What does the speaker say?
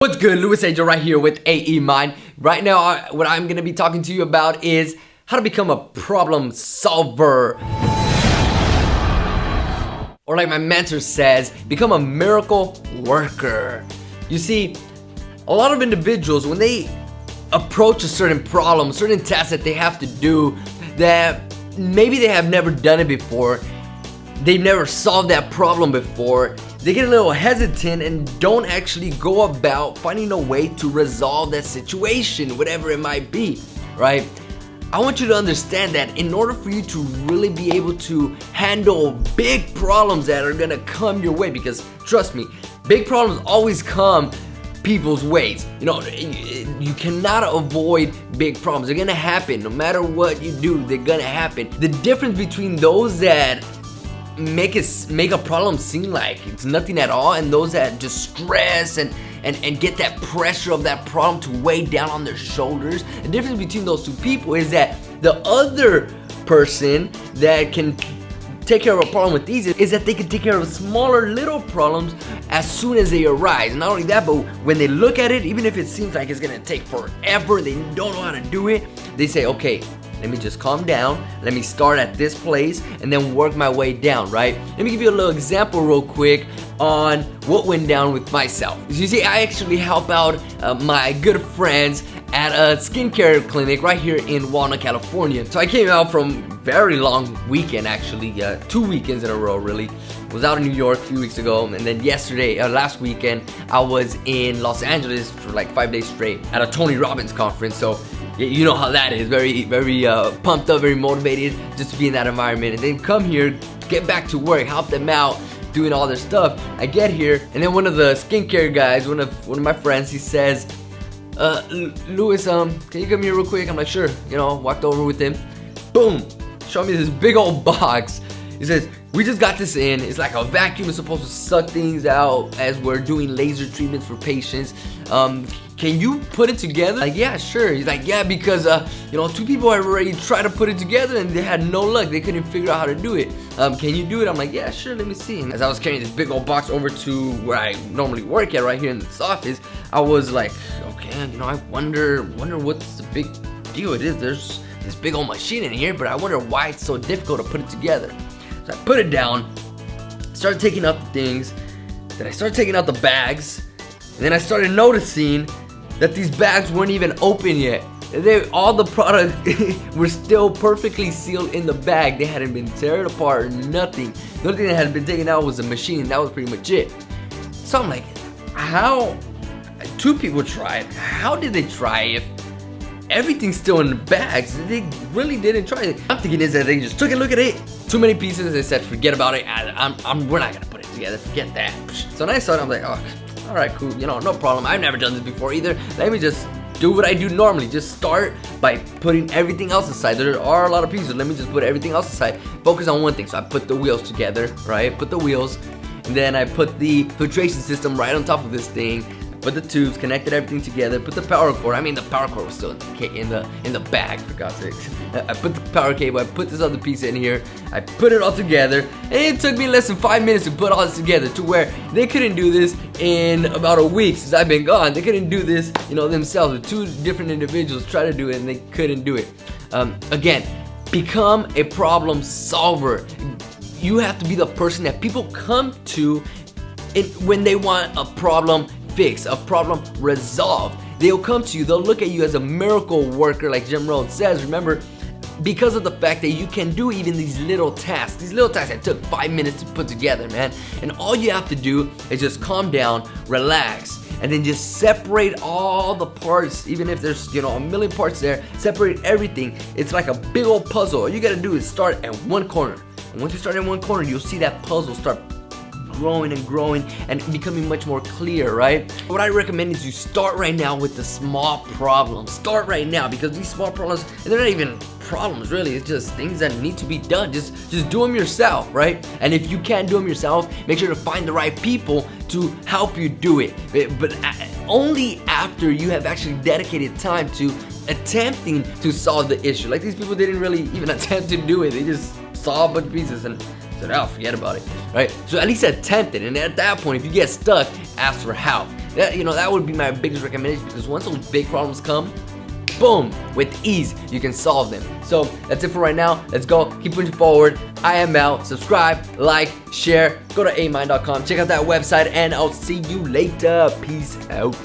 What's good? Louis Angel right here with AE Mind. Right now, what I'm going to be talking to you about is how to become a problem solver. Or like my mentor says, become a miracle worker. You see, a lot of individuals, when they approach a certain problem, a certain task that they have to do, that maybe they have never done it before, they've never solved that problem before, they get a little hesitant and don't actually go about finding a way to resolve that situation, whatever it might be, right? I want you to understand that in order for you to really be able to handle big problems that are gonna come your way, because trust me, big problems always come people's ways. You know, you cannot avoid big problems. They're gonna happen. No matter what you do, they're gonna happen. The difference between those that make a problem seem like it's nothing at all, and those that just stress and get that pressure of that problem to weigh down on their shoulders. The difference between those two people is that the other person that can take care of a problem with ease is that they can take care of smaller little problems as soon as they arise. Not only that, but when they look at it, even if it seems like it's gonna take forever, they don't know how to do it, they say, okay, let me just calm down, let me start at this place and then work my way down, right? Let me give you a little example real quick on what went down with myself. You see, I actually help out my good friends at a skincare clinic right here in Walnut, California. So I came out from very long weekend, actually, 2 weekends in a row, really. Was out in New York a few weeks ago, and then last weekend, I was in Los Angeles for like 5 days straight at a Tony Robbins conference. So you know how that is, very pumped up, very motivated just to be in that environment, and then come here, get back to work, help them out, doing all their stuff. I get here, and then one of the skincare guys, one of my friends, he says, Louis, can you come here real quick? I'm like, sure. You know, walked over with him. Boom, showed me this big old box. He says, we just got this in. It's like a vacuum. It's supposed to suck things out as we're doing laser treatments for patients. Can you put it together? Like, yeah, sure. He's like, yeah, because, you know, 2 people have already tried to put it together and they had no luck. They couldn't figure out how to do it. Can you do it? I'm like, yeah, sure, let me see. And as I was carrying this big old box over to where I normally work at, right here in this office, I was like, okay, you know, I wonder what's the big deal it is. There's this big old machine in here, but I wonder why it's so difficult to put it together. So I put it down, started taking out the things, then I started taking out the bags, and then I started noticing that these bags weren't even open yet. All the product were still perfectly sealed in the bag. They hadn't been teared apart or nothing. The only thing that had been taken out was the machine. That was pretty much it. So I'm like, how? 2 people tried. How did they try if everything's still in the bags? They really didn't try it. I'm thinking is that they just took a look at it. Too many pieces. They said, forget about it. We're not gonna put it together. Forget that. So then I saw it. I'm like, oh, all right, cool. You know, no problem. I've never done this before either. Let me just do what I do normally. Just start by putting everything else aside. There are a lot of pieces. Let me just put everything else aside. Focus on one thing. So I put the wheels together, right? Put the wheels, and then I put the filtration system right on top of this thing. Put the tubes, connected everything together, put the power cord. I mean, the power cord was still in the bag, for God's sakes. I put the power cable, I put this other piece in here, I put it all together, and it took me less than 5 minutes to put all this together, to where they couldn't do this in about a week since I've been gone. They couldn't do this, you know, themselves. With 2 different individuals try to do it, and they couldn't do it. Again, become a problem solver. You have to be the person that people come to when they want a problem fix, a problem resolved. They'll come to you, they'll look at you as a miracle worker, like Jim Rohn says. Remember, because of the fact that you can do even these little tasks that took 5 minutes to put together, man. And all you have to do is just calm down, relax, and then just separate all the parts. Even if there's, you know, a million parts there, separate everything. It's like a big old puzzle. All you gotta do is start at one corner. And once you start at one corner, you'll see that puzzle start growing and becoming much more clear, right? What I recommend is you start right now with the small problems. Start right now, because these small problems, they're not even problems really, it's just things that need to be done. Just do them yourself, right? And if you can't do them yourself, make sure to find the right people to help you do it, but only after you have actually dedicated time to attempting to solve the issue. Like, these people didn't really even attempt to do it. They just saw a bunch of pieces and said, oh, forget about it, right? So at least attempt it, and at that point, if you get stuck, ask for help. That would be my biggest recommendation, because once those big problems come, boom, with ease, you can solve them. So that's it for right now. Let's go. Keep pushing forward. I am out. Subscribe, like, share. Go to amind.com. Check out that website, and I'll see you later. Peace out.